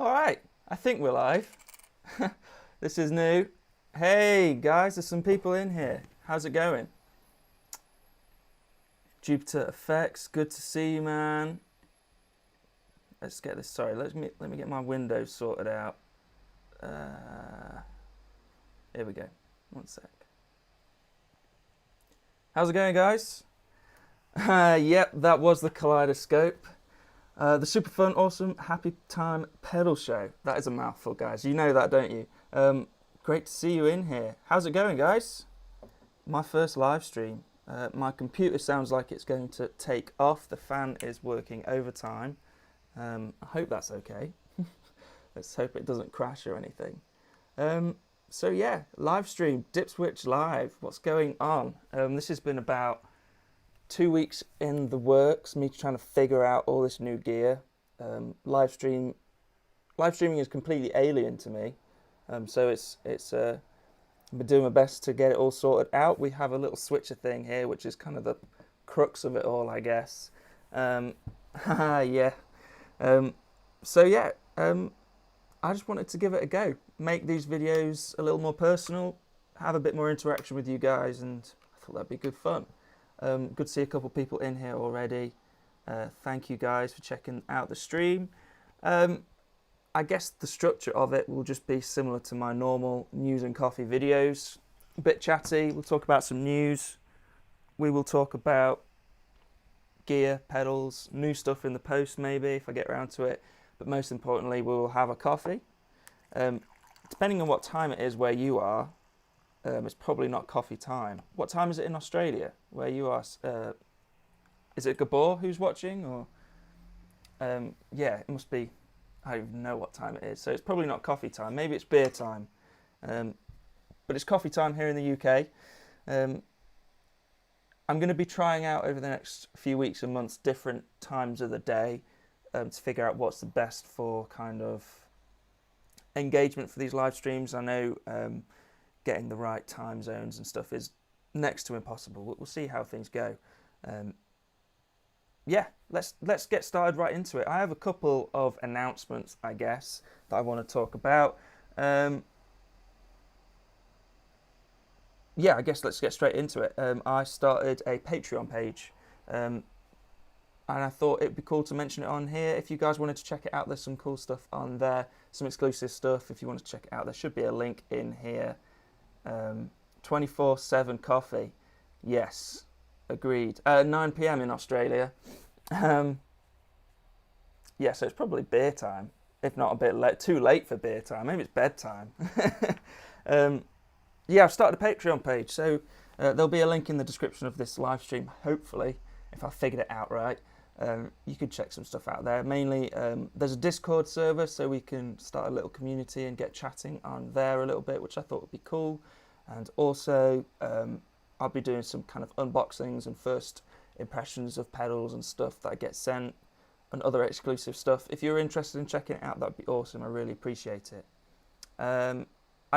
All right, I think we're live. This is new. Hey guys, there's some people in here. How's it going? Jupiter Effects, good to see you, man. Let's get this. Sorry, let me get my windows sorted out. Here we go. One sec. How's it going, guys? Yep, that was the Kaleidoscope. The super fun, awesome, happy time pedal show. That is a mouthful, guys. You know that, don't you? Great to see you in here. How's it going, guys? My first live stream. My computer sounds like it's going to take off. The fan is working overtime. I hope that's okay. Let's hope it doesn't crash or anything. So yeah, live stream, Dipswitch Live. What's going on? This has been about 2 weeks in the works, me trying to figure out all this new gear. Live streaming is completely alien to me, so it's I've been doing my best to get it all sorted out. We have a little switcher thing here, which is kind of the crux of it all, I guess. Yeah. So yeah, I just wanted to give it a go, make these videos a little more personal, have a bit more interaction with you guys, and I thought that'd be good fun. Good to see a couple people in here already. Thank you guys for checking out the stream. I guess the structure of it will just be similar to my normal news and coffee videos. A bit chatty, we'll talk about some news. We will talk about gear, pedals, new stuff in the post maybe if I get around to it. But most importantly, we will have a coffee. Depending on what time it is where you are, it's probably not coffee time. What time is it in Australia, where you are? Is it Gabor who's watching? Or yeah, it must be. I don't even know what time it is. So it's probably not coffee time. Maybe it's beer time. But it's coffee time here in the UK. I'm going to be trying out over the next few weeks and months different times of the day to figure out what's the best for kind of engagement for these live streams. I know getting the right time zones and stuff is next to impossible. We'll see how things go. Yeah, let's get started right into it. I have a couple of announcements, I guess, that I want to talk about. Yeah, I guess let's get straight into it. I started a Patreon page, and I thought it'd be cool to mention it on here. If you guys wanted to check it out, there's some cool stuff on there, some exclusive stuff. If you want to check it out, there should be a link in here. 24/7 coffee, yes, agreed. 9 p.m. in Australia. Yeah, so it's probably beer time, if not a bit late, too late for beer time. Maybe it's bedtime. Yeah, I've started a Patreon page, so there'll be a link in the description of this live stream, hopefully, if I figured it out right. You could check some stuff out there. Mainly, there's a Discord server, so we can start a little community and get chatting on there a little bit, which I thought would be cool. And also, I'll be doing some kind of unboxings and first impressions of pedals and stuff that I get sent, and other exclusive stuff. If you're interested in checking it out, that'd be awesome. I really appreciate it. I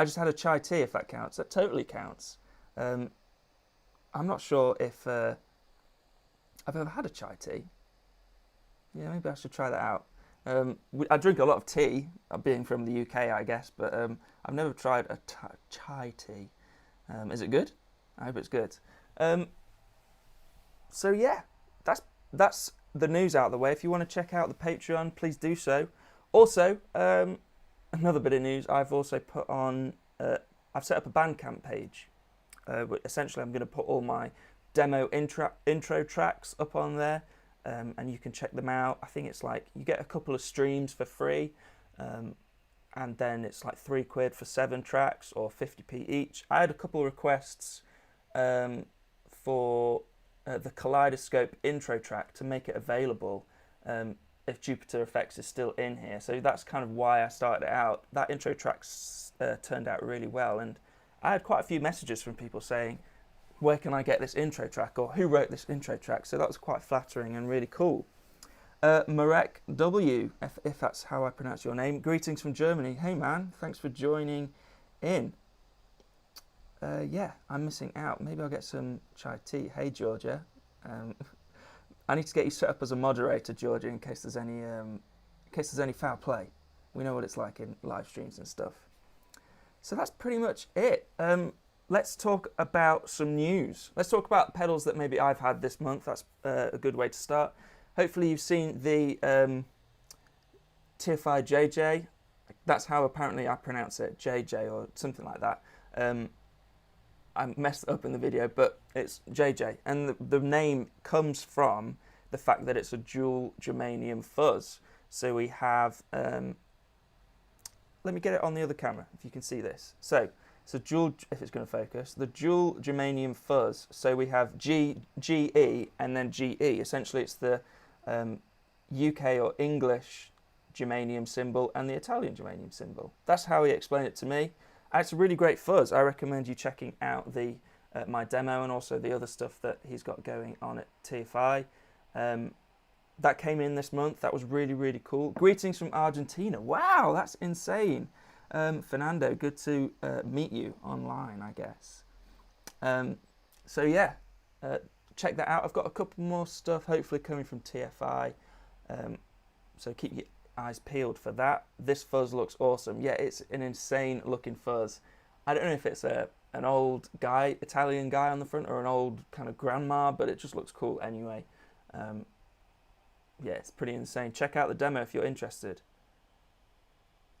just had a chai tea, if that counts. That totally counts. I'm not sure if I've ever had a chai tea. Yeah, maybe I should try that out. I drink a lot of tea, being from the UK, I guess, but I've never tried a chai tea. Is it good? I hope it's good. So yeah, that's the news out of the way. If you want to check out the Patreon, please do so. Also, another bit of news, I've also put on, I've set up a Bandcamp page. Essentially, I'm going to put all my demo intro tracks up on there. And you can check them out. I think it's like you get a couple of streams for free, and then it's like £3 for 7 tracks or 50p each. I had a couple of requests for the Kaleidoscope intro track to make it available if Jupiter Effects is still in here. So that's kind of why I started it out. That intro track turned out really well, and I had quite a few messages from people saying, where can I get this intro track, or who wrote this intro track? So that was quite flattering and really cool. Marek W, if that's how I pronounce your name, greetings from Germany. Hey man, thanks for joining in. Yeah, I'm missing out. Maybe I'll get some chai tea. Hey Georgia, I need to get you set up as a moderator, Georgia, in case there's any foul play. We know what it's like in live streams and stuff. So that's pretty much it. Let's talk about some news. Let's talk about pedals that maybe I've had this month. That's a good way to start. Hopefully you've seen the TFI JJ. That's how apparently I pronounce it, JJ or something like that. I messed it up in the video, but it's JJ. And the name comes from the fact that it's a dual germanium fuzz. So we have, let me get it on the other camera if you can see this. So it's a dual, if it's going to focus, the dual germanium fuzz. So we have GE and then GE. Essentially it's the UK or English germanium symbol and the Italian germanium symbol. That's how he explained it to me. And it's a really great fuzz. I recommend you checking out the my demo and also the other stuff that he's got going on at TFI. That came in this month. That was really, really cool. Greetings from Argentina. Wow, that's insane. Fernando, good to meet you online, I guess. So yeah, check that out. I've got a couple more stuff hopefully coming from TFI. So keep your eyes peeled for that. This fuzz looks awesome. Yeah, it's an insane looking fuzz. I don't know if it's an old guy, Italian guy on the front or an old kind of grandma, but it just looks cool anyway. Yeah, it's pretty insane. Check out the demo if you're interested.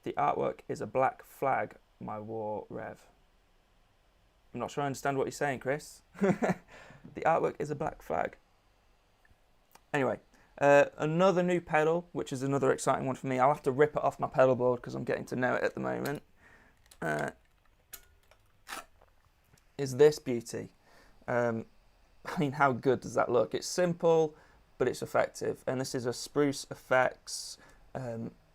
The artwork is a black flag, my war rev. I'm not sure I understand what you're saying, Chris. The artwork is a black flag. Anyway, another new pedal, which is another exciting one for me. I'll have to rip it off my pedal board because I'm getting to know it at the moment. Is this beauty. I mean, how good does that look? It's simple, but it's effective. And this is a Spruce Effects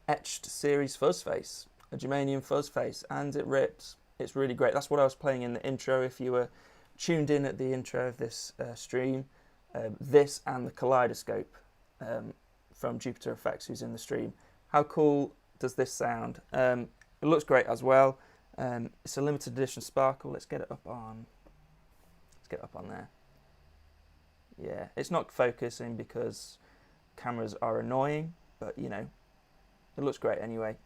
etched series fuzz face, a germanium fuzz face, and it rips. It's really great. That's what I was playing in the intro. If you were tuned in at the intro of this stream, this and the Kaleidoscope from Jupiter Effects, who's in the stream. How cool does this sound? It looks great as well. It's a limited edition sparkle. Let's get it up on. Let's get it up on there. Yeah, it's not focusing because cameras are annoying, but you know, it looks great anyway.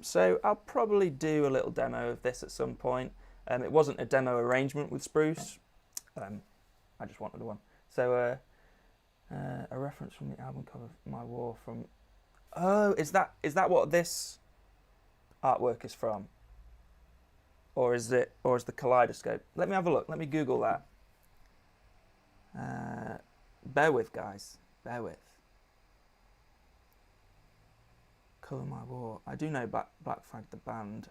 So I'll probably do a little demo of this at some point. It wasn't a demo arrangement with Spruce. I just wanted one. So a reference from the album cover of My War from. Oh, is that what this artwork is from? Or is the Kaleidoscope? Let me have a look. Let me Google that. Bear with, guys. Bear with. Colour My War. I do know Black Flag the band.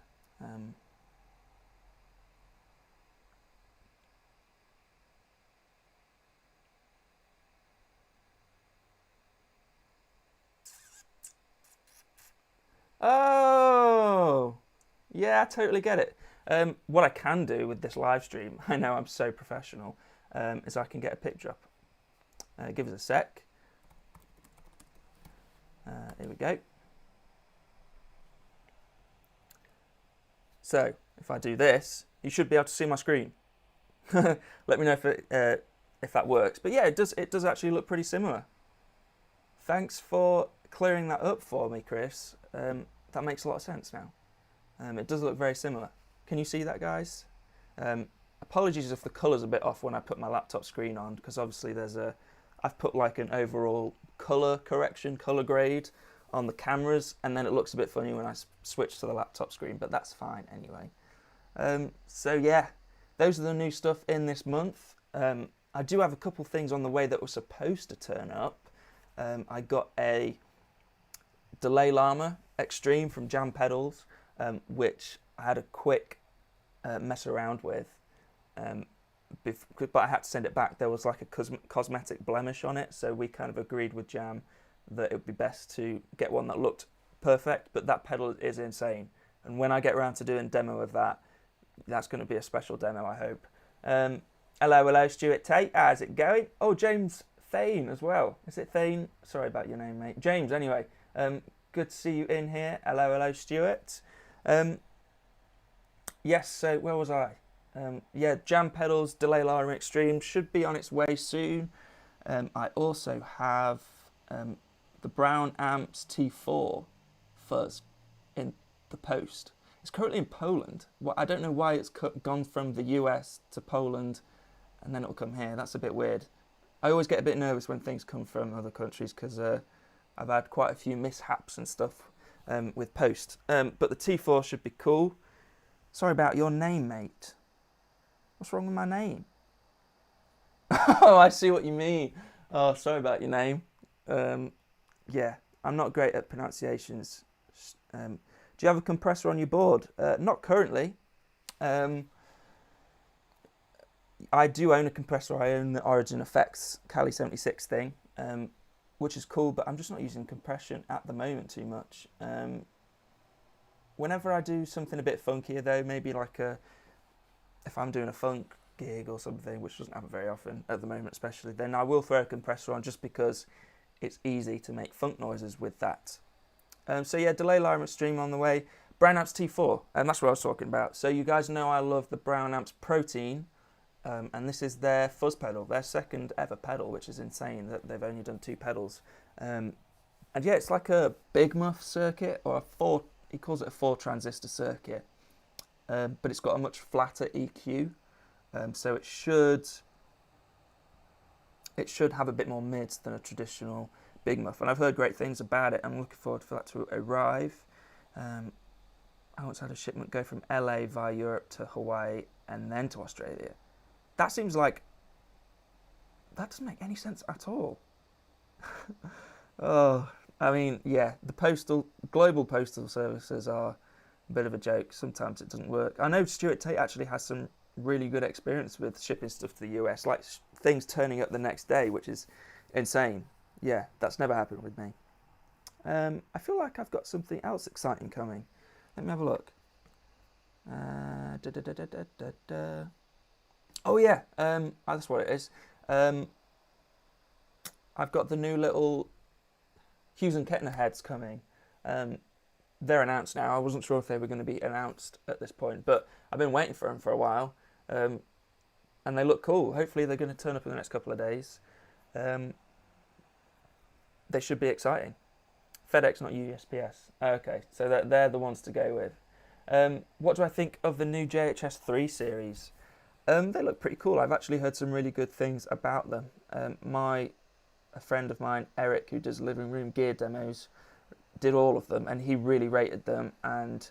Oh, yeah, I totally get it. What I can do with this live stream, I know I'm so professional, is I can get a picture up. Give us a sec. Here we go. So if I do this, you should be able to see my screen. Let me know if that works. But yeah, it does actually look pretty similar. Thanks for clearing that up for me, Chris. That makes a lot of sense now. It does look very similar. Can you see that, guys? Apologies if the colour's a bit off when I put my laptop screen on, because obviously I've put like an overall colour correction, colour grade on the cameras, and then it looks a bit funny when I switch to the laptop screen, but that's fine anyway. So yeah, those are the new stuff in this month. I do have a couple things on the way that were supposed to turn up. I got a Delay Llama Extreme from Jam Pedals, which I had a quick mess around with, but I had to send it back. There was like a cosmetic blemish on it, so we kind of agreed with Jam that it would be best to get one that looked perfect, but that pedal is insane. And when I get around to doing a demo of that, that's going to be a special demo, I hope. Hello, Stuart Tate. How's it going? Oh, James Thane as well. Is it Thane? Sorry about your name, mate. James, anyway. Good to see you in here. Hello, Stuart. Yes, so where was I? Yeah, Jam Pedals, Delay Llama Extreme should be on its way soon. I also have the Brown Amps T4 fuzz in the post. It's currently in Poland. I don't know why it's gone from the US to Poland and then it'll come here. That's a bit weird. I always get a bit nervous when things come from other countries because I've had quite a few mishaps and stuff with post. But the T4 should be cool. Sorry about your name, mate. What's wrong with my name? Oh, I see what you mean. Oh, sorry about your name. Yeah, I'm not great at pronunciations. Do you have a compressor on your board? Not currently. I do own a compressor. I own the Origin Effects Kali 76 thing, which is cool, but I'm just not using compression at the moment too much. Whenever I do something a bit funkier though, maybe like if I'm doing a funk gig or something, which doesn't happen very often at the moment especially, then I will throw a compressor on just because it's easy to make funk noises with that. So yeah, delay alignment stream on the way. Brown Amps T4, and that's what I was talking about. So you guys know I love the Brown Amps Protein, and this is their fuzz pedal, their second ever pedal, which is insane that they've only done 2 pedals. And yeah, it's like a big muff circuit, or he calls it a 4 transistor circuit, but it's got a much flatter EQ, so it should have a bit more mids than a traditional big muff, and I've heard great things about it. I'm looking forward for that to arrive. I once had a shipment go from LA via Europe to Hawaii and then to Australia. That seems like, that doesn't make any sense at all. Oh, I mean, yeah, the global postal services are a bit of a joke. Sometimes it doesn't work. I know Stuart Tate actually has some really good experience with shipping stuff to the US, like things turning up the next day, which is insane. Yeah, that's never happened with me. I feel like I've got something else exciting coming. Let me have a look. Oh yeah, that's what it is. I've got the new little Hughes and Kettner heads coming. They're announced now. I wasn't sure if they were going to be announced at this point, but I've been waiting for them for a while. And they look cool. Hopefully they're going to turn up in the next couple of days. They should be exciting. FedEx, not USPS. Okay, so they're the ones to go with. What do I think of the new JHS 3 series? They look pretty cool. I've actually heard some really good things about them. A friend of mine, Eric, who does living room gear demos, did all of them, and he really rated them. And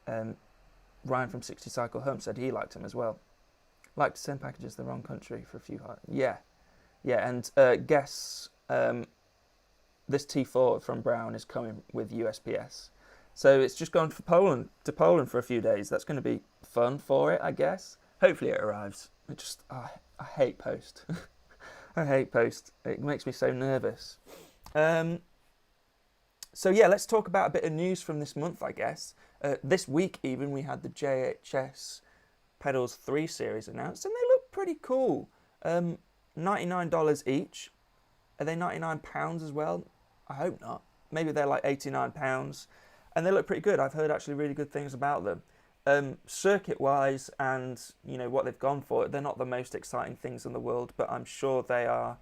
Ryan from 60 Cycle Home said he liked them as well. Like to send packages to the wrong country for a few hard. Yeah, and guess this T4 from Brown is coming with USPS. So it's just gone to Poland for a few days. That's going to be fun for it, I guess. Hopefully it arrives. I hate post. I hate post. It makes me so nervous. So yeah, let's talk about a bit of news from this month, I guess. This week even, we had the JHS Pedals 3 series announced, and they look pretty cool. $99 each. Are they £99 as well? I hope not. Maybe they're like £89. And they look pretty good. I've heard actually really good things about them. Circuit-wise and what they've gone for, they're not the most exciting things in the world, but I'm sure they are.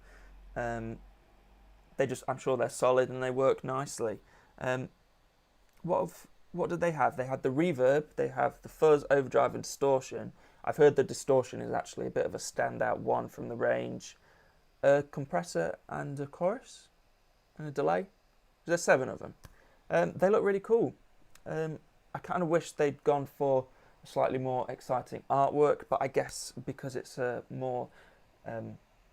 I'm sure they're solid and they work nicely. What did they have? They had the reverb, they have the fuzz, overdrive, and distortion. I've heard the distortion is actually a bit of a standout one from the range. A compressor and a chorus and a delay. There's 7 of them. They look really cool. I kind of wish they'd gone for a slightly more exciting artwork, but I guess because it's a more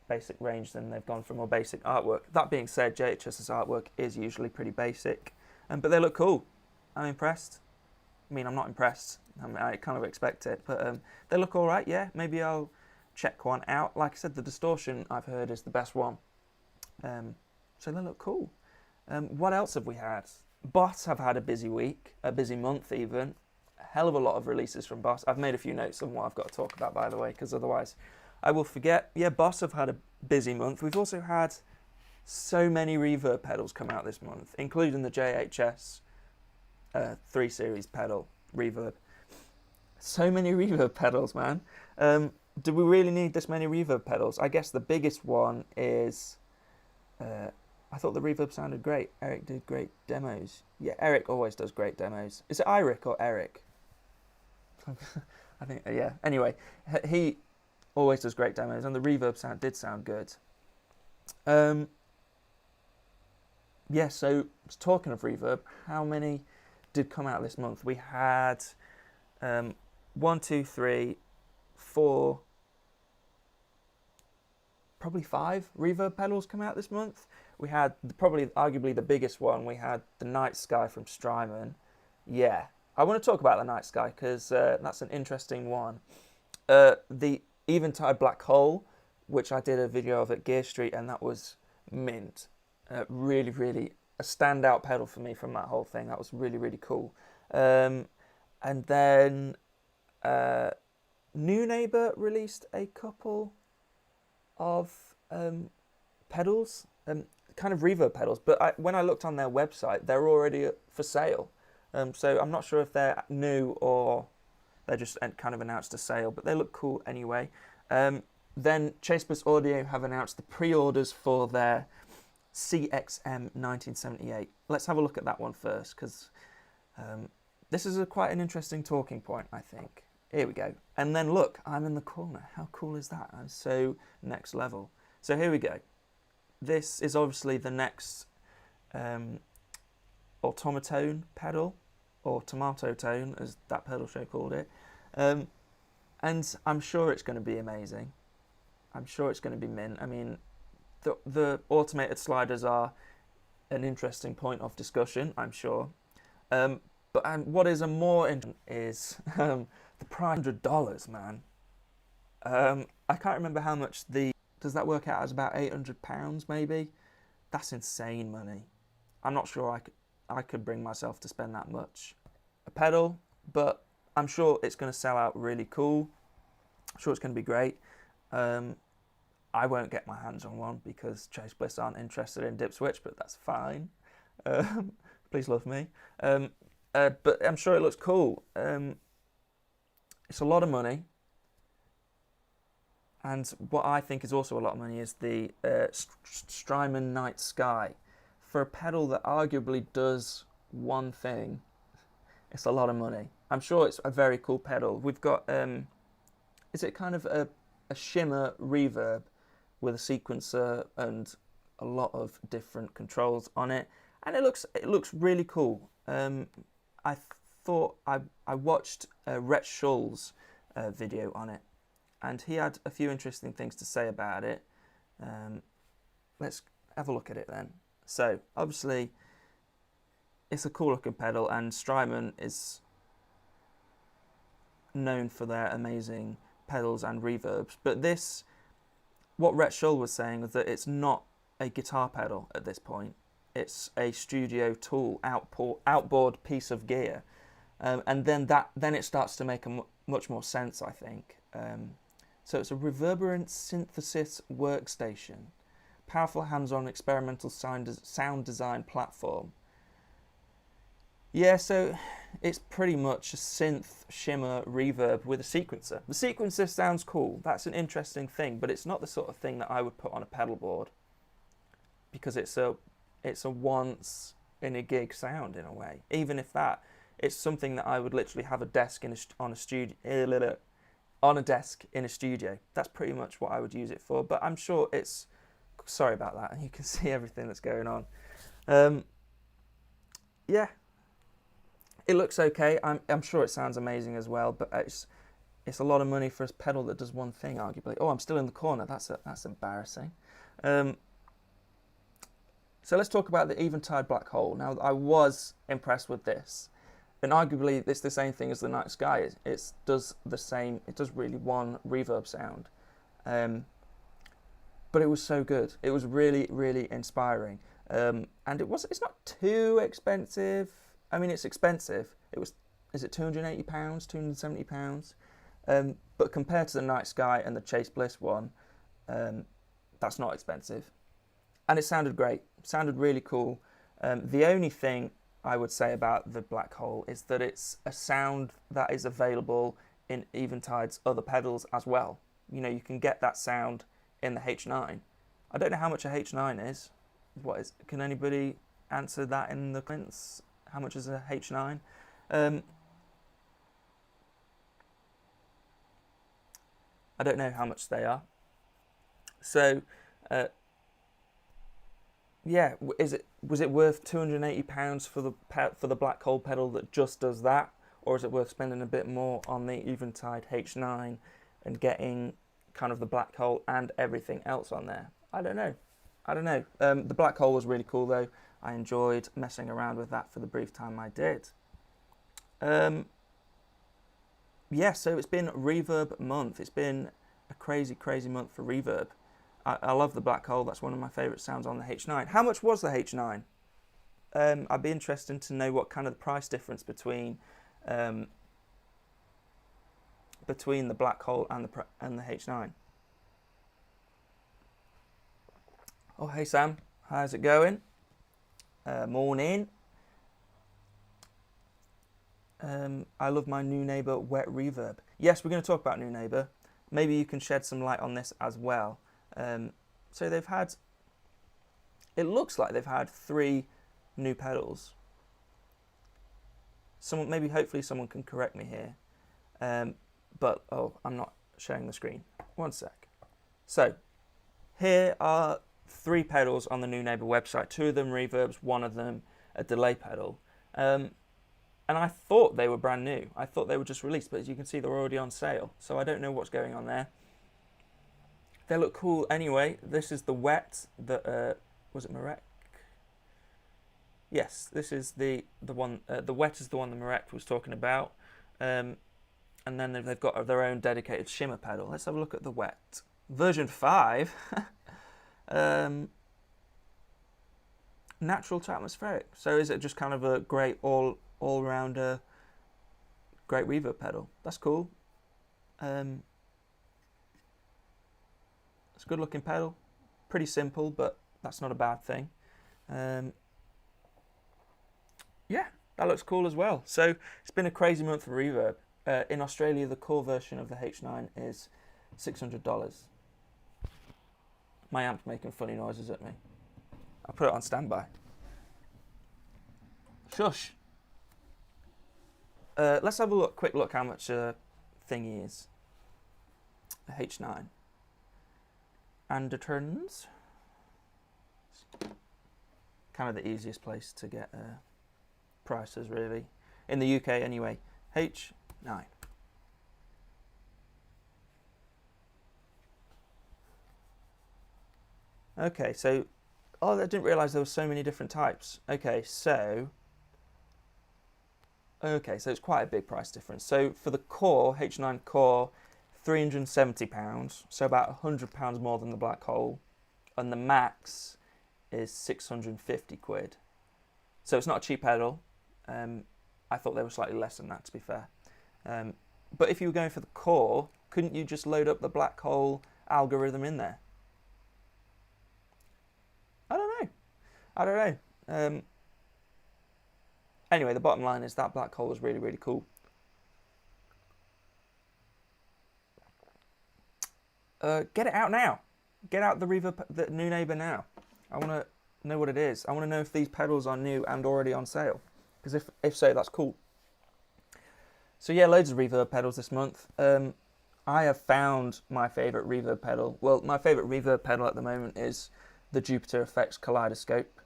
basic range, then they've gone for more basic artwork. That being said, JHS's artwork is usually pretty basic, but they look cool. I'm impressed. I mean, I'm not impressed. I kind of expect it, but they look all right, yeah. Maybe I'll check one out. Like I said, the distortion I've heard is the best one. So they look cool. What else have we had? Boss have had a busy week, a busy month even. A hell of a lot of releases from Boss. I've made a few notes on what I've got to talk about, by the way, because otherwise I will forget. Yeah, Boss have had a busy month. We've also had so many reverb pedals come out this month, including the JHS 3 Series pedal reverb. So many reverb pedals, man. Do we really need this many reverb pedals? I guess the biggest one is I thought the reverb sounded great. Eric did great demos. Yeah, Eric always does great demos. Is it Eric or Eric? I think, yeah. Anyway, he always does great demos, and the reverb did sound good. Yeah, so talking of reverb, how many did come out this month? We had 1, 2, 3, 4, probably 5 reverb pedals come out this month. We had probably arguably the biggest one. We had the Night Sky from Strymon. Yeah, I want to talk about the Night Sky because that's an interesting one. The Eventide Black Hole, which I did a video of at Gear Street, and that was mint. Really, really a standout pedal for me from that whole thing. That was really, really cool. And then New Neighbour released a couple of pedals, kind of reverb pedals, but when I looked on their website, they're already for sale. So I'm not sure if they're new or they just kind of announced a sale, but they look cool anyway. Then Chase Bliss Audio have announced the pre-orders for their CXM 1978. Let's have a look at that one first, because this is quite an interesting talking point, I think. Here we go. And then look, I'm in the corner. How cool is that? I'm so next level. So here we go. This is obviously the next automatone pedal, or tomato tone, as that pedal show called it. And I'm sure it's going to be amazing. I'm sure it's going to be mint. I mean, the automated sliders are an interesting point of discussion, I'm sure. But what is a more interesting is the price, $100, man. I can't remember how much does that work out as? About £800 maybe? That's insane money. I'm not sure I could bring myself to spend that much. A pedal, but I'm sure it's going to sell out really cool. I'm sure it's going to be great. I won't get my hands on one because Chase Bliss aren't interested in dip switch, but that's fine. Please love me. But I'm sure it looks cool. It's a lot of money. And what I think is also a lot of money is the Strymon Night Sky. For a pedal that arguably does one thing, it's a lot of money. I'm sure it's a very cool pedal. We've got, is it kind of a Shimmer Reverb with a sequencer and a lot of different controls on it, and it looks really cool. I thought I watched Rhett Shull's video on it, and he had a few interesting things to say about it. Let's have a look at it then. So obviously it's a cool looking pedal, and Strymon is known for their amazing pedals and reverbs, but what Rhett Shull was saying was that it's not a guitar pedal at this point. It's a studio tool, outboard piece of gear, and then it starts to make much more sense, I think. So it's a reverberant synthesis workstation, powerful hands-on experimental sound design platform. Yeah, so it's pretty much a synth shimmer reverb with a sequencer. The sequencer sounds cool. That's an interesting thing, but it's not the sort of thing that I would put on a pedal board, because it's a once in a gig sound in a way. Even if it's something that I would literally have a desk on a desk in a studio. That's pretty much what I would use it for. But I'm sure it's, sorry about that. You can see everything that's going on. Yeah. It looks okay. I'm sure it sounds amazing as well, but it's a lot of money for a pedal that does one thing, arguably. Oh, I'm still in the corner. That's embarrassing. So let's talk about the Eventide Black Hole. Now, I was impressed with this, and arguably it's the same thing as the Night Sky. It does the same. It does really one reverb sound, but it was so good. It was really, really inspiring, and it's not too expensive. I mean, it's expensive. Is it £280, £270? But compared to the Night Sky and the Chase Bliss one, that's not expensive. And it sounded great. It sounded really cool. The only thing I would say about the Black Hole is that it's a sound that is available in Eventide's other pedals as well. You know, you can get that sound in the H9. I don't know how much a H9 is. Can anybody answer that in the comments? How much is a H9? I don't know how much they are. So, yeah, was it worth £280 for the black hole pedal that just does that, or is it worth spending a bit more on the Eventide H9 and getting kind of the black hole and everything else on there? I don't know. The black hole was really cool though. I enjoyed messing around with that for the brief time I did. Yeah, so it's been Reverb month. It's been a crazy month for Reverb. I love the black hole. That's one of my favourite sounds on the H9. How much was the H9? I'd be interested to know what kind of the price difference between the black hole and the H9. Oh, hey Sam, how's it going? Morning. I love my New Neighbour wet reverb. Yes, we're going to talk about New Neighbour. Maybe you can shed some light on this as well. So they've had, it looks like they've had 3 new pedals. Hopefully someone can correct me here. But, I'm not showing the screen. One sec. So, here are 3 pedals on the New Neighbour website. 2 of them reverbs, 1 of them a delay pedal. And I thought they were brand new. I thought they were just released, but as you can see, they're already on sale. So I don't know what's going on there. They look cool anyway. This is the wet that was it Marek? Yes, this is the one. The wet is the one that Marek was talking about. And then they've got their own dedicated shimmer pedal. Let's have a look at the wet version 5. Natural to atmospheric. So is it just kind of a great all-rounder great reverb pedal? That's cool. It's a good looking pedal, pretty simple, but that's not a bad thing. Yeah, that looks cool as well. So it's been a crazy month for reverb. In Australia, the core version of the H9 is $600. My amp's making funny noises at me. I'll put it on standby. Shush. Let's have a quick look how much thingy is. A H9. And returns. Kind of the easiest place to get prices, really. In the UK, anyway. H9. Okay, so... Oh, I didn't realise there were so many different types. Okay, so it's quite a big price difference. So for the core, H9 core, £370, so about £100 more than the black hole, and the max is 650 quid. So it's not a cheap pedal. I thought they were slightly less than that, to be fair. But if you were going for the core, couldn't you just load up the black hole algorithm in there? I don't know. Anyway, the bottom line is that black hole is really cool. Get it out now. Get out the New Neighbour now. I want to know what it is. I want to know if these pedals are new and already on sale. Because if so, that's cool. So yeah, loads of reverb pedals this month. I have found my favourite reverb pedal. Well, my favourite reverb pedal at the moment is the Jupiter Effects Kaleidoscope.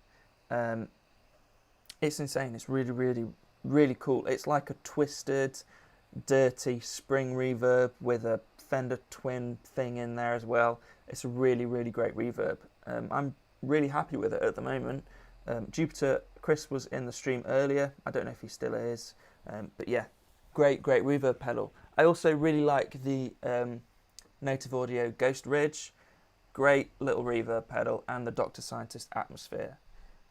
It's insane. It's really cool. It's like a twisted, dirty spring reverb with a Fender twin thing in there as well. It's a really great reverb. I'm really happy with it at the moment. Jupiter, Chris was in the stream earlier. I don't know if he still is, but yeah, great reverb pedal. I also really like the Native Audio Ghost Ridge. Great little reverb pedal, and the Dr. Scientist Atmosphere.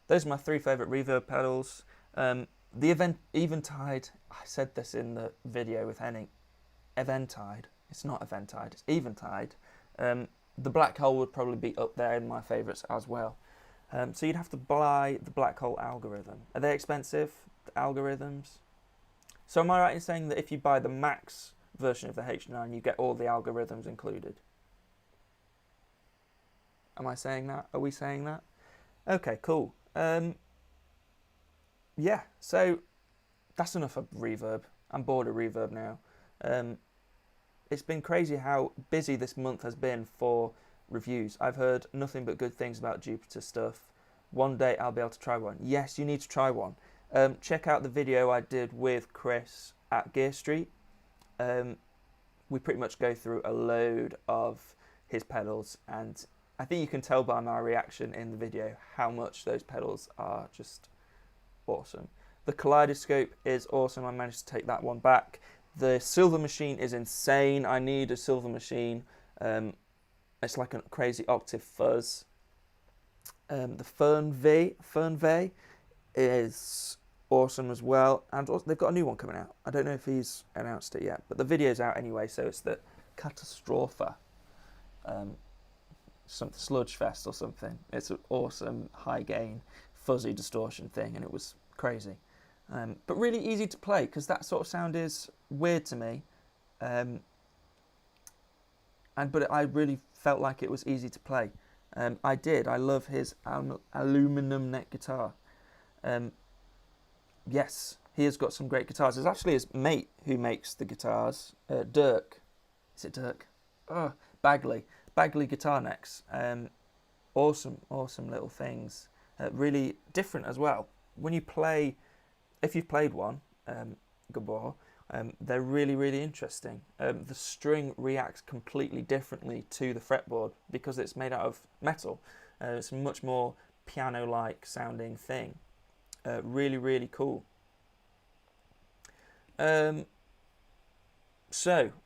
Those are my 3 favourite reverb pedals. The Eventide, I said this in the video with Henning, Eventide, it's not Eventide, it's Eventide. The black hole would probably be up there in my favourites as well. So you'd have to buy the black hole algorithm. Are they expensive, the algorithms? So am I right in saying that if you buy the max version of the H9, you get all the algorithms included? Am I saying that? Are we saying that? Okay, cool. Yeah, so that's enough of reverb. I'm bored of reverb now. It's been crazy how busy this month has been for reviews. I've heard nothing but good things about Jupiter stuff. One day I'll be able to try one. Yes, you need to try one. Check out the video I did with Chris at Gear Street. We pretty much go through a load of his pedals, and I think you can tell by my reaction in the video how much those pedals are just awesome. The Kaleidoscope is awesome. I managed to take that one back. The Silver Machine is insane. I need a Silver Machine. It's like a crazy octave fuzz. The Fern V is awesome as well, and also, they've got a new one coming out. I don't know if he's announced it yet, but the video's out anyway. So it's the Catastrophe, some Sludge Fest or something. It's an awesome high gain fuzzy distortion thing, and it was crazy, but really easy to play because that sort of sound is weird to me, but I really felt like it was easy to play. I love his aluminum neck guitar. Yes, he has got some great guitars. There's actually his mate who makes the guitars, Dirk. Is it Dirk? Oh, Bagley guitar necks. Awesome little things. Really different as well. When you play, if you've played one, Gabor, they're really interesting. The string reacts completely differently to the fretboard because it's made out of metal. It's a much more piano-like sounding thing. Really cool. So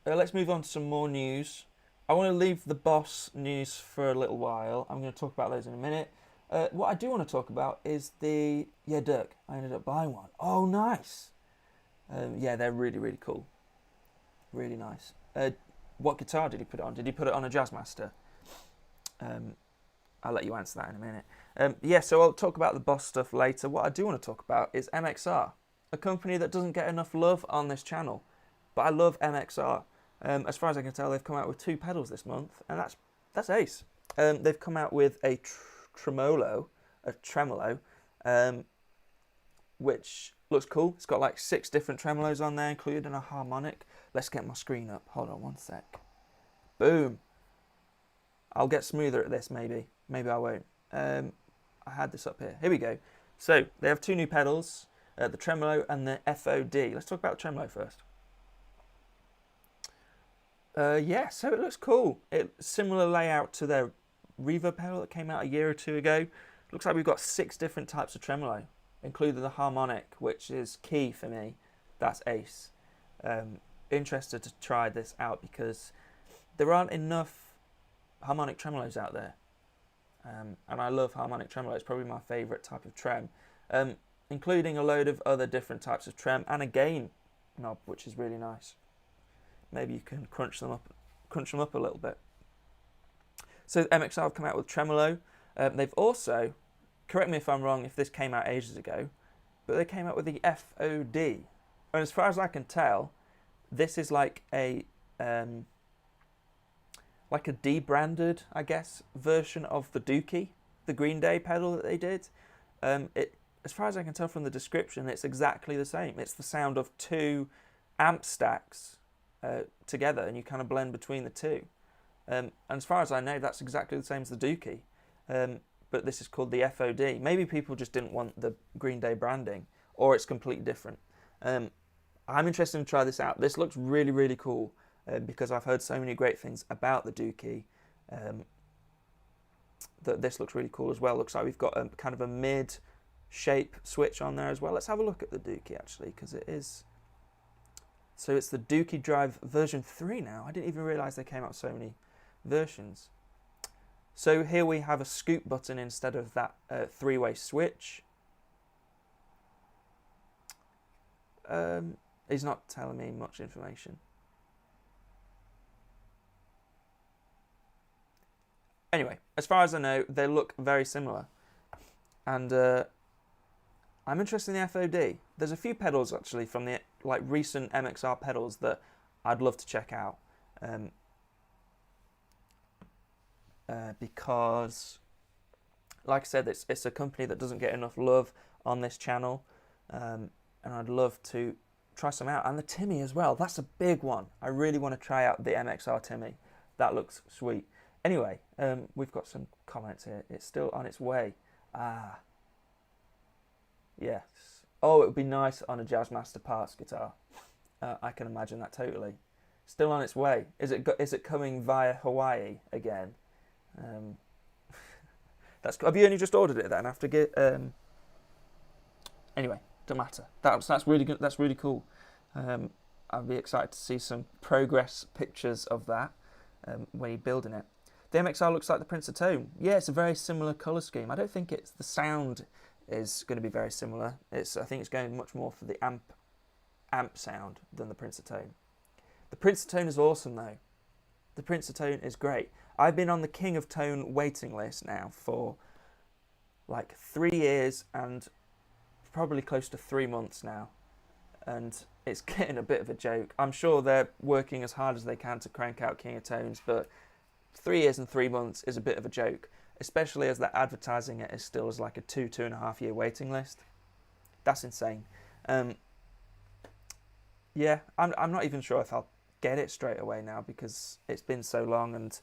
let's move on to some more news. I want to leave the Boss news for a little while. I'm going to talk about those in a minute. What I do want to talk about is Dirk. I ended up buying one. Oh, nice. Yeah, they're really cool. Really nice. What guitar did he put it on? Did he put it on a Jazzmaster? I'll let you answer that in a minute. Yeah, so I'll talk about the Boss stuff later. What I do want to talk about is MXR, a company that doesn't get enough love on this channel. But I love MXR. As far as I can tell, they've come out with 2 pedals this month, and that's ace. They've come out with a tremolo, which looks cool. It's got like 6 different tremolos on there, including a harmonic. Let's get my screen up. Hold on one sec. Boom. I'll get smoother at this, maybe. Maybe I won't. I had this up here. Here we go. So they have 2 new pedals, the tremolo and the FOD. Let's talk about the tremolo first. Yeah, so it looks cool. It's similar layout to their reverb pedal that came out a year or 2 ago. Looks like we've got 6 different types of tremolo, including the harmonic, which is key for me. That's ace. Interested to try this out because there aren't enough harmonic tremolos out there. And I love harmonic tremolo. It's probably my favourite type of trem, including a load of other different types of trem and a gain knob, which is really nice. Maybe you can crunch them up a little bit. So MXR have come out with tremolo. They've also, correct me if I'm wrong if this came out ages ago, but they came out with the FOD. And as far as I can tell, this is like a debranded, I guess, version of the Dookie, the Green Day pedal that they did. As far as I can tell from the description, it's exactly the same. It's the sound of 2 amp stacks together, and you kind of blend between the 2. And as far as I know, that's exactly the same as the Dookie. But this is called the FOD. Maybe people just didn't want the Green Day branding, or it's completely different. I'm interested to try this out. This looks really cool. Because I've heard so many great things about the Dookie, that this looks really cool as well. Looks like we've got a kind of a mid-shape switch on there as well. Let's have a look at the Dookie actually, because it is. So it's the Dookie Drive version 3 now. I didn't even realise they came out with so many versions. So here we have a scoop button instead of that 3-way switch. He's not telling me much information. Anyway, as far as I know, they look very similar. And I'm interested in the FOD. There's a few pedals, actually, from the recent MXR pedals that I'd love to check out. Because, like I said, it's a company that doesn't get enough love on this channel, and I'd love to try some out. And the Timmy as well, that's a big one. I really want to try out the MXR Timmy. That looks sweet. Anyway, we've got some comments here. It's still on its way. Ah, yes. Oh, it would be nice on a Jazzmaster Parts guitar. I can imagine that totally. Still on its way. Is it coming via Hawaii again? Have you only just ordered it then? After get anyway, don't matter. That's really good. That's really cool. I'll be excited to see some progress pictures of that when you're building it. The MXR looks like the Prince of Tone. Yeah, it's a very similar colour scheme. I don't think the sound is going to be very similar. I think it's going much more for the amp sound than the Prince of Tone. The Prince of Tone is awesome though. The Prince of Tone is great. I've been on the King of Tone waiting list now for like 3 years and probably close to 3 months now. And it's getting a bit of a joke. I'm sure they're working as hard as they can to crank out King of Tones, but 3 years and 3 months is a bit of a joke, especially as they're advertising it as still as like a 2.5 year waiting list. That's insane. Yeah, I'm not even sure if I'll get it straight away now because it's been so long and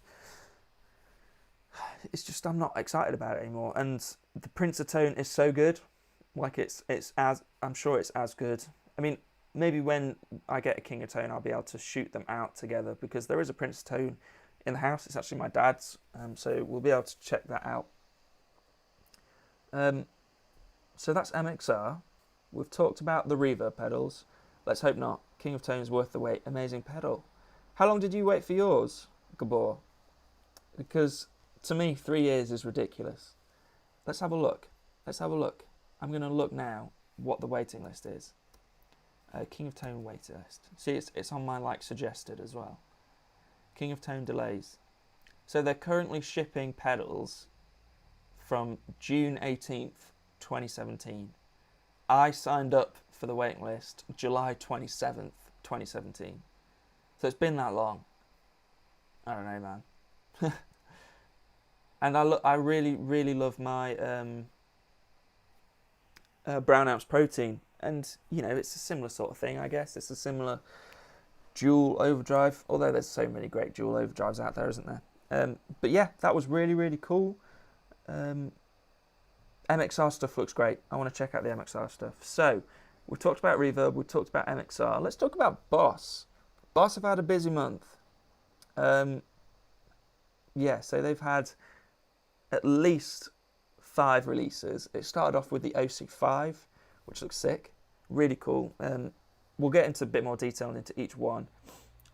it's just I'm not excited about it anymore. And the Prince of Tone is so good, like I'm sure it's as good. I mean, maybe when I get a King of Tone, I'll be able to shoot them out together because there is a Prince of Tone in the house. It's actually my dad's, so we'll be able to check that out. So that's MXR. We've talked about the reverb pedals. Let's hope not. King of Tone is worth the wait. Amazing pedal. How long did you wait for yours, Gabor? Because to me, 3 years is ridiculous. Let's have a look. Let's have a look. I'm going to look now what the waiting list is. King of Tone waiting list. See, it's on my like suggested as well. King of Tone delays. So they're currently shipping pedals from June 18th, 2017. I signed up for the waiting list July 27th, 2017. So it's been that long. I don't know, man. And I really, really love my Brown Amps Protein. And, you know, it's a similar sort of thing, I guess. It's a similar dual overdrive, although there's so many great dual overdrives out there, isn't there? But yeah, that was really, really cool. MXR stuff looks great. I want to check out the MXR stuff. So, we've talked about reverb, we've talked about MXR. Let's talk about Boss. Boss have had a busy month. Yeah, so they've had at least 5 releases. It started off with the OC5, which looks sick. Really cool. We'll get into a bit more detail into each one.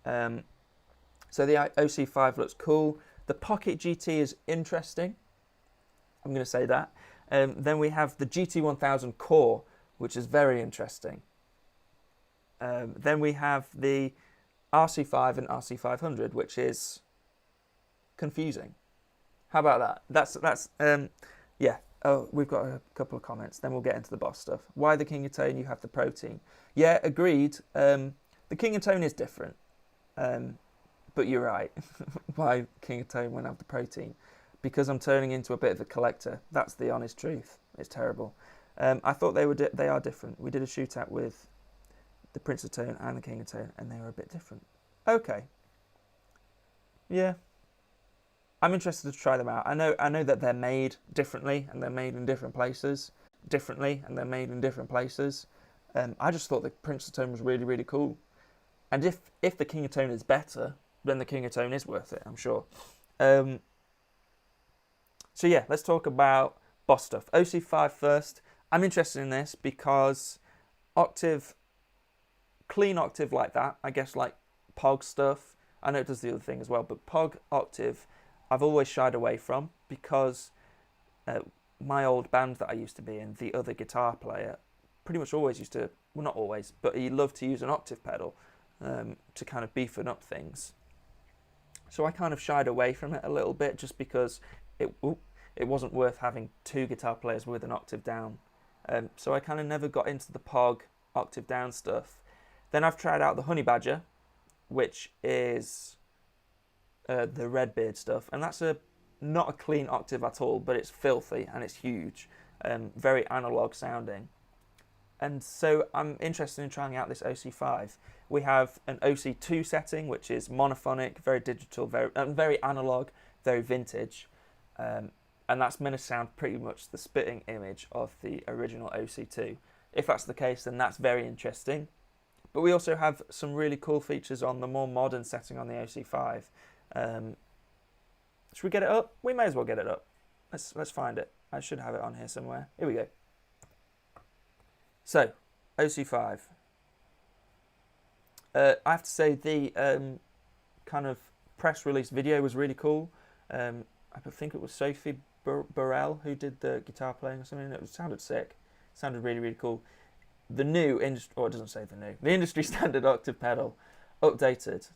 So the OC5 looks cool. The Pocket GT is interesting. I'm going to say that. Then we have the GT1000 Core, which is very interesting. Then we have the RC5 and RC500, which is confusing. How about that? That's yeah. Oh, we've got a couple of comments. Then we'll get into the Boss stuff. Why the King of Tone? You have the Protein. Yeah, agreed. The King of Tone is different. But you're right. Why King of Tone won't have the Protein? Because I'm turning into a bit of a collector. That's the honest truth. It's terrible. I thought they are different. We did a shootout with the Prince of Tone and the King of Tone, and they were a bit different. Okay. Yeah. I'm interested to try them out. I know that they're made differently, and they're made in different places. I just thought the Prince of Tone was really, really cool. And if the King of Tone is better, then the King of Tone is worth it, I'm sure. So yeah, let's talk about Boss stuff. OC5 first. I'm interested in this because clean octave like that, I guess like Pog stuff. I know it does the other thing as well, but Pog octave, I've always shied away from because my old band that I used to be in, the other guitar player, pretty much always used to, well not always, but he loved to use an octave pedal to kind of beefen up things. So I kind of shied away from it a little bit just because it wasn't worth having 2 guitar players with an octave down. So I kind of never got into the Pog octave down stuff. Then I've tried out the Honey Badger, which is the Redbeard stuff, and that's a not a clean octave at all, but it's filthy and it's huge, very analog sounding. And so I'm interested in trying out this OC5. We have an OC2 setting, which is monophonic, very digital, very analog, very vintage. And that's meant to sound pretty much the spitting image of the original OC2. If that's the case, then that's very interesting. But we also have some really cool features on the more modern setting on the OC5. Should we get it up? We may as well get it up. Let's find it. I should have it on here somewhere. Here we go. So, OC5. I have to say the kind of press release video was really cool. I think it was Sophie Burrell who did the guitar playing or something. It sounded sick. It sounded really, really cool. The new industry, or it doesn't say the new, the industry standard octave pedal, updated.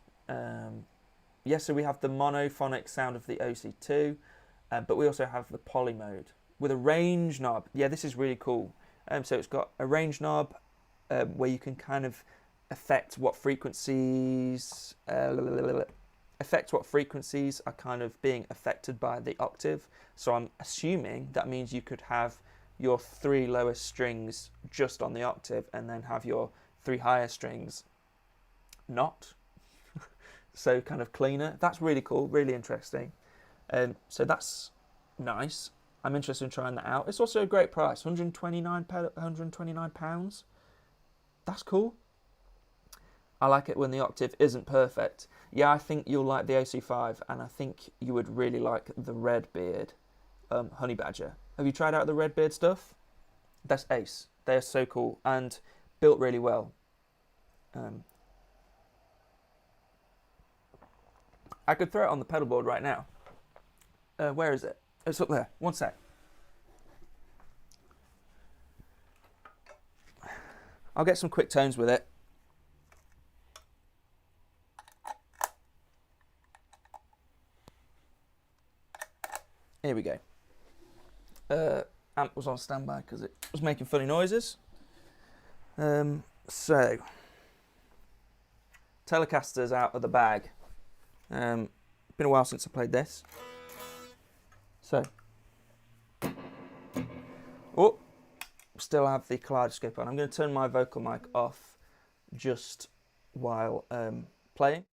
Yeah, so we have the monophonic sound of the OC2, but we also have the poly mode with a range knob. Yeah, this is really cool. So it's got a range knob where you can kind of affect what frequencies are kind of being affected by the octave. So I'm assuming that means you could have your 3 lowest strings just on the octave and then have your 3 higher strings not. So kind of cleaner. That's really cool, really interesting. So that's nice. I'm interested in trying that out. It's also a great price, £129. That's cool. I like it when the octave isn't perfect. Yeah, I think you'll like the OC5, and I think you would really like the Redbeard Honey Badger. Have you tried out the Redbeard stuff? That's ace. They're so cool and built really well. I could throw it on the pedal board right now. Where is it? It's up there. One sec. I'll get some quick tones with it. Here we go. Amp was on standby because it was making funny noises. So, Telecaster's out of the bag. Been a while since I played this. So, oh, still have the Kaleidoscope on. I'm going to turn my vocal mic off just while playing.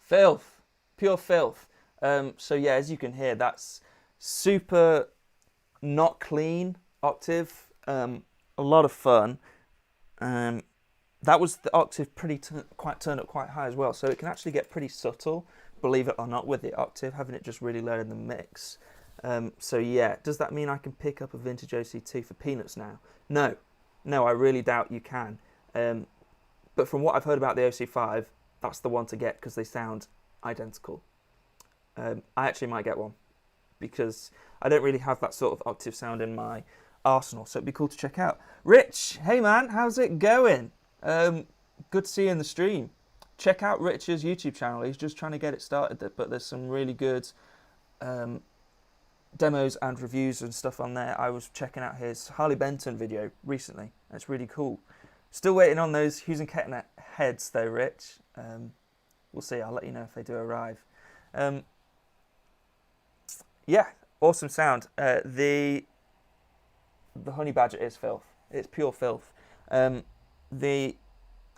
Filth, pure filth. So yeah, as you can hear, that's super not clean octave. A lot of fun. That was the octave quite turned up quite high as well, so it can actually get pretty subtle, believe it or not, with the octave, having it just really low in the mix. So yeah, does that mean I can pick up a vintage OC2 for peanuts now? No, I really doubt you can. But from what I've heard about the OC5, that's the one to get because they sound identical. I actually might get one because I don't really have that sort of octave sound in my arsenal, so it'd be cool to check out. Rich, hey man, how's it going? Good to see you in the stream. Check out Rich's YouTube channel. He's just trying to get it started, but there's some really good demos and reviews and stuff on there. I was checking out his Harley Benton video recently. It's really cool. Still waiting on those Hughes and Kettner heads though, Rich. We'll see. I'll let you know if they do arrive. Yeah, awesome sound. The Honey Badger is filth. It's pure filth. The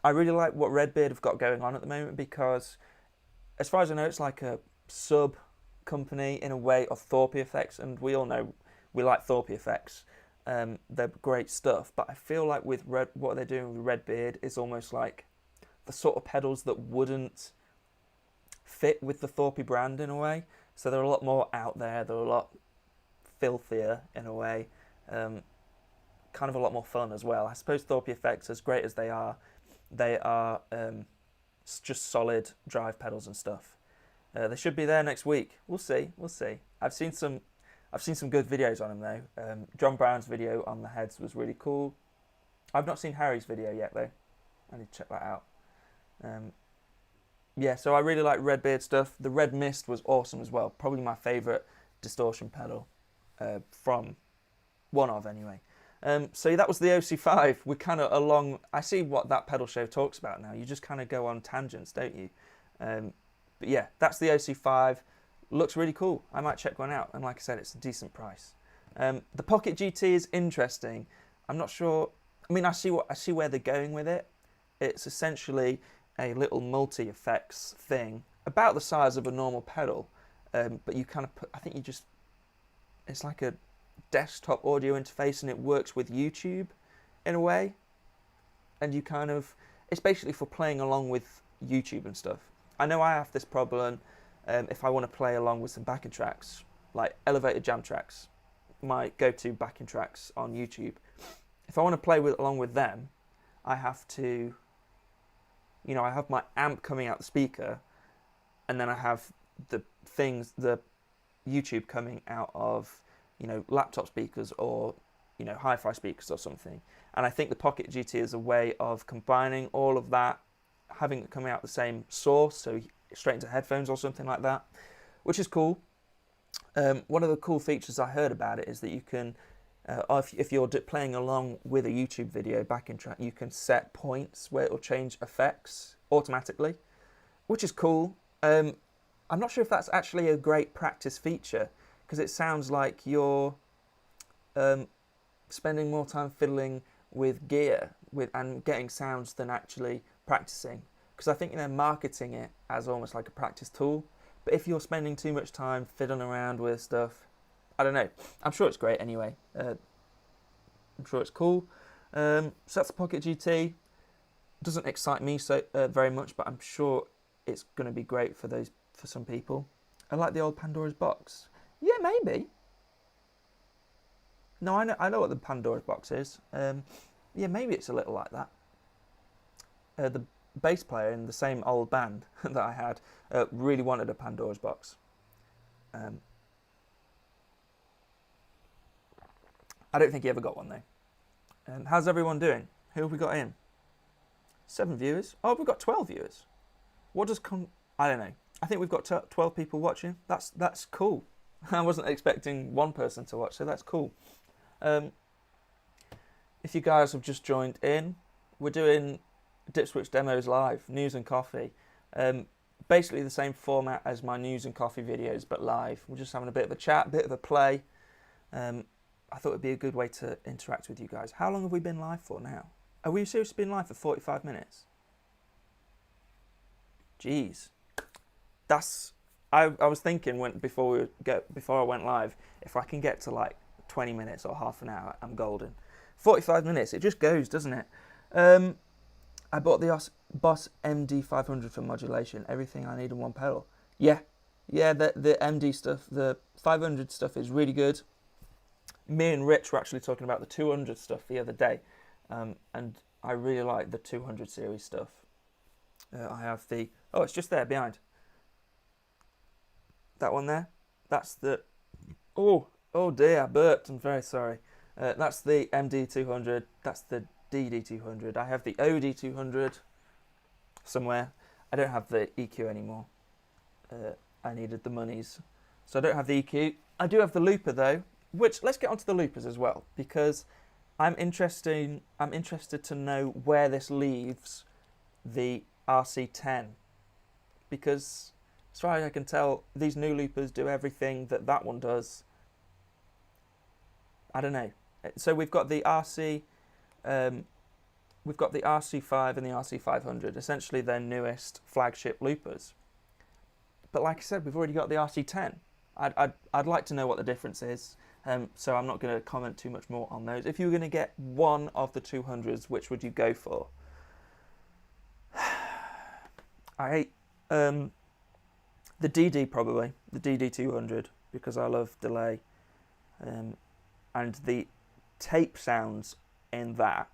I really like what Redbeard have got going on at the moment, because as far as I know, it's like a sub company in a way of Thorpe effects, and we all know we like Thorpe effects. They're great stuff, but I feel like with what they're doing with Redbeard is almost like the sort of pedals that wouldn't fit with the Thorpe brand in a way. So they're a lot more out there. They're a lot filthier in a way. Kind of a lot more fun as well. I suppose Thorpe effects, as great as they are just solid drive pedals and stuff. They should be there next week. We'll see. We'll see. I've seen some good videos on them though. John Brown's video on the heads was really cool. I've not seen Harry's video yet though. I need to check that out. Yeah, so I really like Redbeard stuff. The Red Mist was awesome as well. Probably my favourite distortion pedal from one of anyway. So that was the OC5. We're kind of along. I see what that pedal show talks about now. You just kind of go on tangents, don't you? But yeah, that's the OC5. Looks really cool. I might check one out. And like I said, it's a decent price. The Pocket GT is interesting. I'm not sure. I mean, I see where they're going with it. It's essentially a little multi-effects thing about the size of a normal pedal, but you kind of put. I think you just. It's like a desktop audio interface, and it works with YouTube in a way, and you kind of. It's basically for playing along with YouTube and stuff. I know I have this problem if I want to play along with some backing tracks, like elevated jam tracks, my go-to backing tracks on YouTube. If I want to play along with them, I have to, I have my amp coming out the speaker, and then I have the YouTube coming out of, laptop speakers or, hi-fi speakers or something. And I think the Pocket GT is a way of combining all of that, having it coming out the same source, so straight into headphones or something like that, which is cool. One of the cool features I heard about it is that you can, if you're playing along with a YouTube video backing track, you can set points where it will change effects automatically, which is cool. I'm not sure if that's actually a great practice feature, because it sounds like you're spending more time fiddling with gear and getting sounds than actually practicing. Because I think they're marketing it as almost like a practice tool. But if you're spending too much time fiddling around with stuff, I don't know. I'm sure it's great anyway. I'm sure it's cool. So that's the Pocket GT. Doesn't excite me so very much, but I'm sure it's going to be great for some people. I like the old Pandora's box. Yeah, maybe. No, I know what the Pandora's box is. Yeah, maybe it's a little like that. The bass player in the same old band that I had really wanted a Pandora's box. I don't think he ever got one though. How's everyone doing? Who have we got in? 7 viewers. Oh, we've got 12 viewers. What does I don't know. I think we've got 12 people watching. That's cool. I wasn't expecting one person to watch, so that's cool. If you guys have just joined in, we're doing Dipswitch Demos live, news and coffee. Basically the same format as my news and coffee videos, but live. We're just having a bit of a chat, a bit of a play. I thought it'd be a good way to interact with you guys. How long have we been live for now? Are we seriously been live for 45 minutes? Jeez. I was thinking before I went live, if I can get to like 20 minutes or half an hour, I'm golden. 45 minutes, it just goes, doesn't it? I bought the Boss MD500 for modulation. Everything I need in one pedal. Yeah, the MD stuff, the 500 stuff is really good. Me and Rich were actually talking about the 200 stuff the other day, and I really like the 200 series stuff. I have the... Oh, it's just there behind. That one there. That's the... Oh dear, I burped. I'm very sorry. That's the MD200. That's the DD200. I have the OD200 somewhere. I don't have the EQ anymore. I needed the monies, so I don't have the EQ. I do have the looper though. Which, let's get onto the loopers as well, because I'm interested to know where this leaves the RC10, because as far as I can tell, these new loopers do everything that that one does. I don't know. So we've got the RC, we've got the RC5 and the RC500, essentially their newest flagship loopers. But like I said, we've already got the RC10. I'd like to know what the difference is, so I'm not going to comment too much more on those. If you were going to get one of the 200s, which would you go for? I hate the DD probably, the DD200, because I love delay, and the tape sounds in that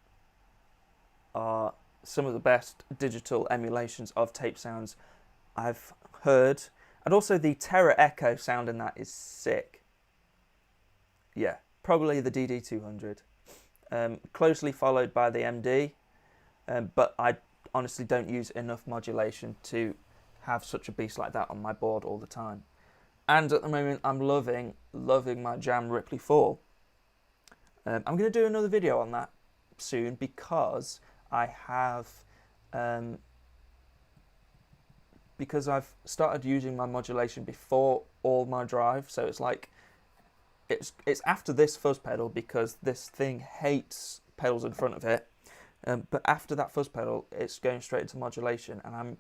are some of the best digital emulations of tape sounds I've heard. And also the Terra Echo sound in that is sick. Yeah, probably the DD200. Closely followed by the MD, but I honestly don't use enough modulation to have such a beast like that on my board all the time. And at the moment I'm loving my Jam Ripley 4. I'm going to do another video on that soon because I have because I've started using my modulation before all my drive, so it's like it's after this fuzz pedal because this thing hates pedals in front of it, but after that fuzz pedal it's going straight into modulation, and I'm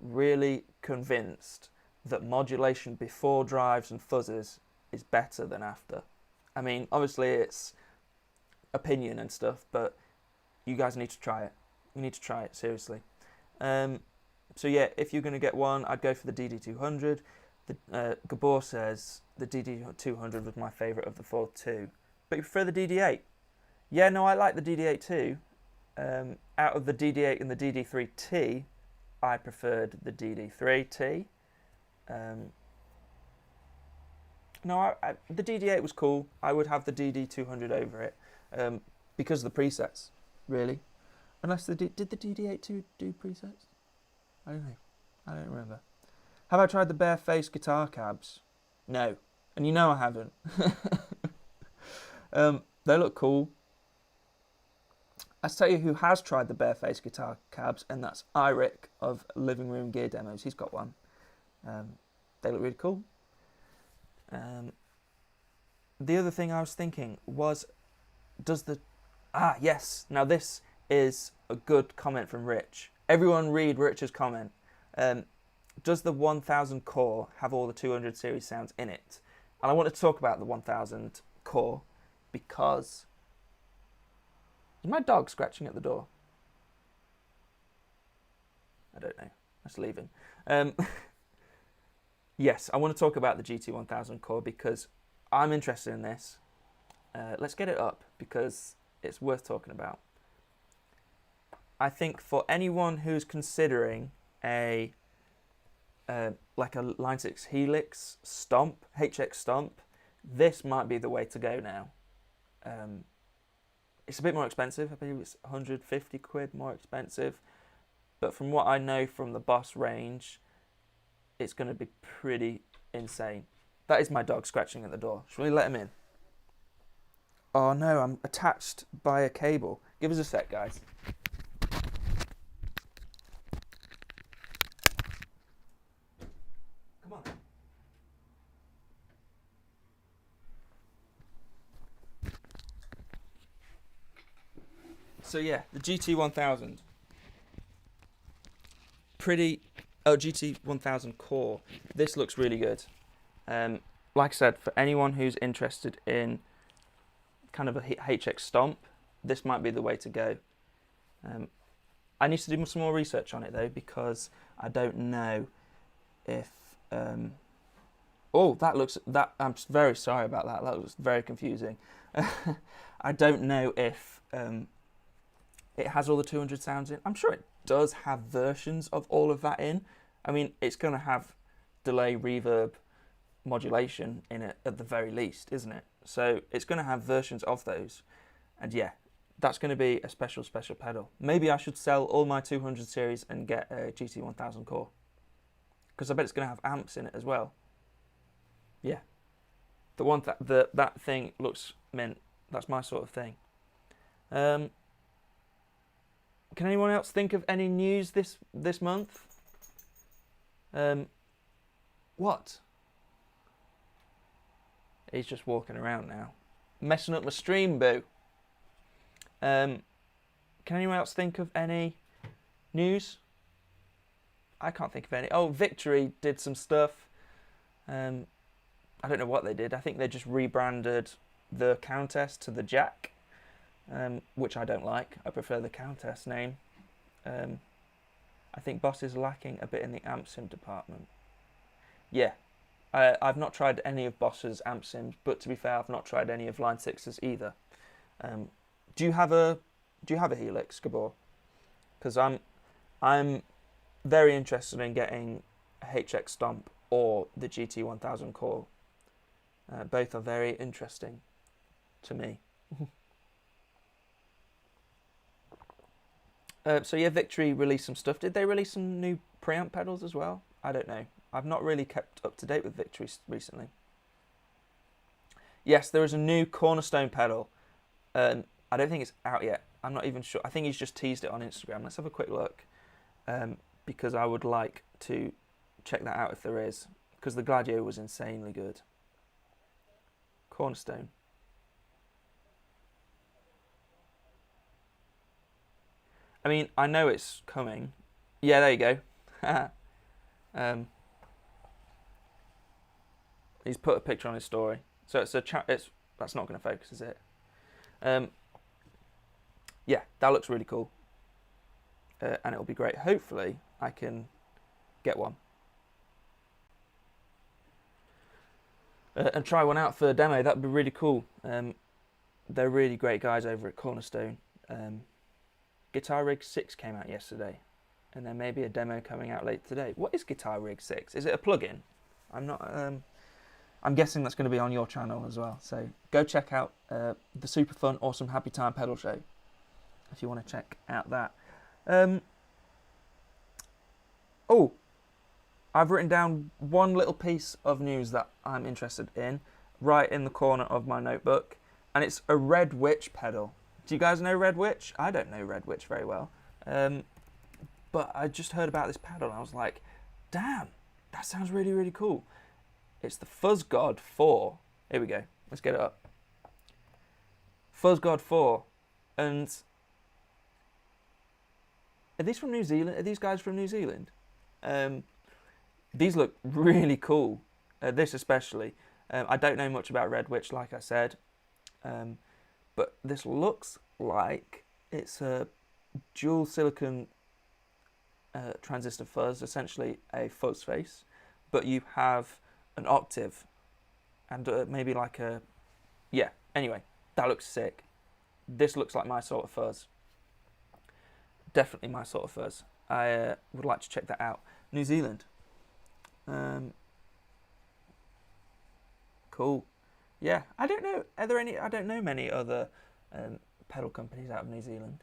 really convinced that modulation before drives and fuzzes is better than after. I mean, obviously it's opinion and stuff, but you guys need to try it. You need to try it, seriously. So yeah, if you're going to get one, I'd go for the DD200. Gabor says the DD200 was my favourite of the 4 too. But you prefer the DD8? Yeah, no, I like the DD8 too. Out of the DD8 and the DD3T, I preferred the DD3T. No, the DD8 was cool. I would have the DD200 over it because of the presets, really. Unless did the DD8 do presets? I don't know. I don't remember. Have I tried the bare-faced guitar cabs? No. And you know I haven't. They look cool. I'll tell you who has tried the bare-faced guitar cabs, and that's Iric of Living Room Gear Demos. He's got one. They look really cool. The other thing I was thinking was, does the... Ah, yes. Now this is a good comment from Rich. Everyone read Rich's comment. Does the 1000 core have all the 200 series sounds in it? And I want to talk about the 1000 core because... Is my dog scratching at the door? I don't know. Let's leave him. Yes, I want to talk about the GT1000 core because I'm interested in this. Let's get it up because it's worth talking about. I think for anyone who's considering a like a Line 6 Helix Stomp, HX Stomp, this might be the way to go now. It's a bit more expensive. I believe it's 150 quid more expensive. But from what I know from the Boss range, it's going to be pretty insane. That is my dog scratching at the door. Should we let him in? Oh no, I'm attached by a cable. Give us a sec, guys. Come on. So yeah, the GT1000. GT1000 core. This looks really good. Like I said, for anyone who's interested in kind of a HX Stomp, this might be the way to go. I need to do some more research on it though, because I don't know if... oh, I'm very sorry about that. That looks very confusing. I don't know if it has all the 200 sounds in. I'm sure it does have versions of all of that in. I mean, it's going to have delay, reverb, modulation in it at the very least, isn't it? So it's going to have versions of those. And yeah, that's going to be a special pedal. Maybe I should sell all my 200 series and get a GT1000 core, because I bet it's going to have amps in it as well. Yeah, that thing looks mint. That's my sort of thing. Can anyone else think of any news this month? What? He's just walking around now. Messing up my stream, boo. Can anyone else think of any news? I can't think of any. Oh, Victory did some stuff. I don't know what they did. I think they just rebranded the Countess to the Jack, which I don't like. I prefer the Countess name. I think Boss is lacking a bit in the amp sim department. Yeah, I've not tried any of Boss's amp sims, but to be fair, I've not tried any of Line 6's either. Do you have a Helix, Gabor? Because I'm very interested in getting a HX Stomp or the GT1000 Core. Both are very interesting to me. So yeah, Victory released some stuff. Did they release some new preamp pedals as well? I don't know. I've not really kept up to date with Victory recently. Yes, there is a new Cornerstone pedal. I don't think it's out yet. I'm not even sure. I think he's just teased it on Instagram. Let's have a quick look. Because I would like to check that out if there is. Because the Gladio was insanely good. Cornerstone. I mean, I know it's coming. Yeah, there you go. He's put a picture on his story. So it's a chat. That's not going to focus, is it? Yeah, that looks really cool. And it'll be great. Hopefully, I can get one. And try one out for a demo. That'd be really cool. They're really great guys over at Cornerstone. Guitar Rig 6 came out yesterday, and there may be a demo coming out later today. What is Guitar Rig 6? Is it a plugin? I'm not. I'm guessing that's going to be on your channel as well. So go check out the super fun, awesome, happy time pedal show if you want to check out that. Oh, I've written down one little piece of news that I'm interested in, right in the corner of my notebook, and it's a Red Witch pedal. Do you guys know Red Witch? I don't know Red Witch very well, but I just heard about this pedal and I was like, damn, that sounds really, really cool. It's the Fuzz God 4. Here we go. Let's get it up. Fuzz God 4. And are these from New Zealand? Are these guys from New Zealand? These look really cool. This especially. I don't know much about Red Witch, like I said. But this looks like it's a dual silicon transistor fuzz, essentially a fuzz face, but you have an octave and maybe like a, yeah, anyway, that looks sick. This looks like my sort of fuzz. Definitely my sort of fuzz. I would like to check that out. New Zealand. Cool. Yeah, I don't know. Are there any? I don't know many other pedal companies out of New Zealand.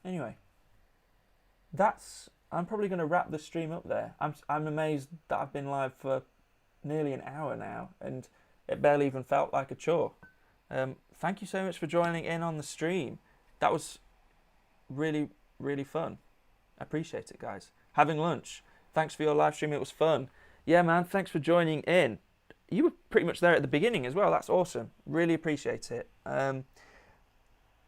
Anyway, I'm probably going to wrap the stream up there. I'm amazed that I've been live for nearly an hour now, and it barely even felt like a chore. Thank you so much for joining in on the stream. That was really, really fun. I appreciate it, guys. Having lunch. Thanks for your live stream. It was fun. Yeah, man, thanks for joining in. You were pretty much there at the beginning as well. That's awesome. Really appreciate it.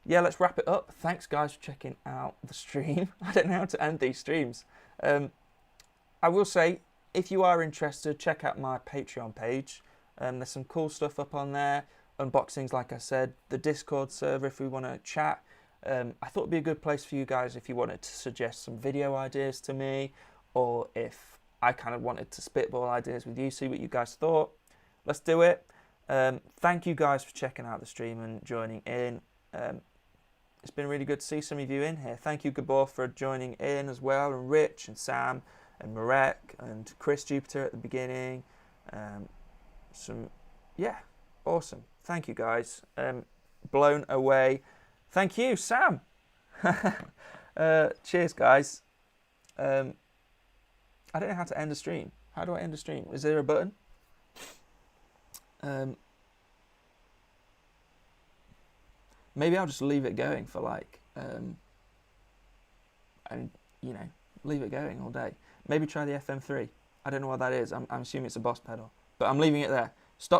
Yeah, let's wrap it up. Thanks, guys, for checking out the stream. I don't know how to end these streams. I will say, if you are interested, check out my Patreon page. There's some cool stuff up on there. Unboxings, like I said. The Discord server, if we want to chat. I thought it'd be a good place for you guys if you wanted to suggest some video ideas to me, or if I kind of wanted to spitball ideas with you, see what you guys thought. Let's do it. Thank you guys for checking out the stream and joining in. It's been really good to see some of you in here. Thank you, Gabor, for joining in as well, and Rich and Sam and Marek and Chris Jupiter at the beginning. Yeah, awesome. Thank you, guys. Blown away. Thank you, Sam. Cheers, guys. I don't know how to end a stream. How do I end a stream? Is there a button? Maybe I'll just leave it going for like, and you know, leave it going all day. Maybe try the FM3. I don't know what that is. I'm assuming it's a Boss pedal, but I'm leaving it there. Stop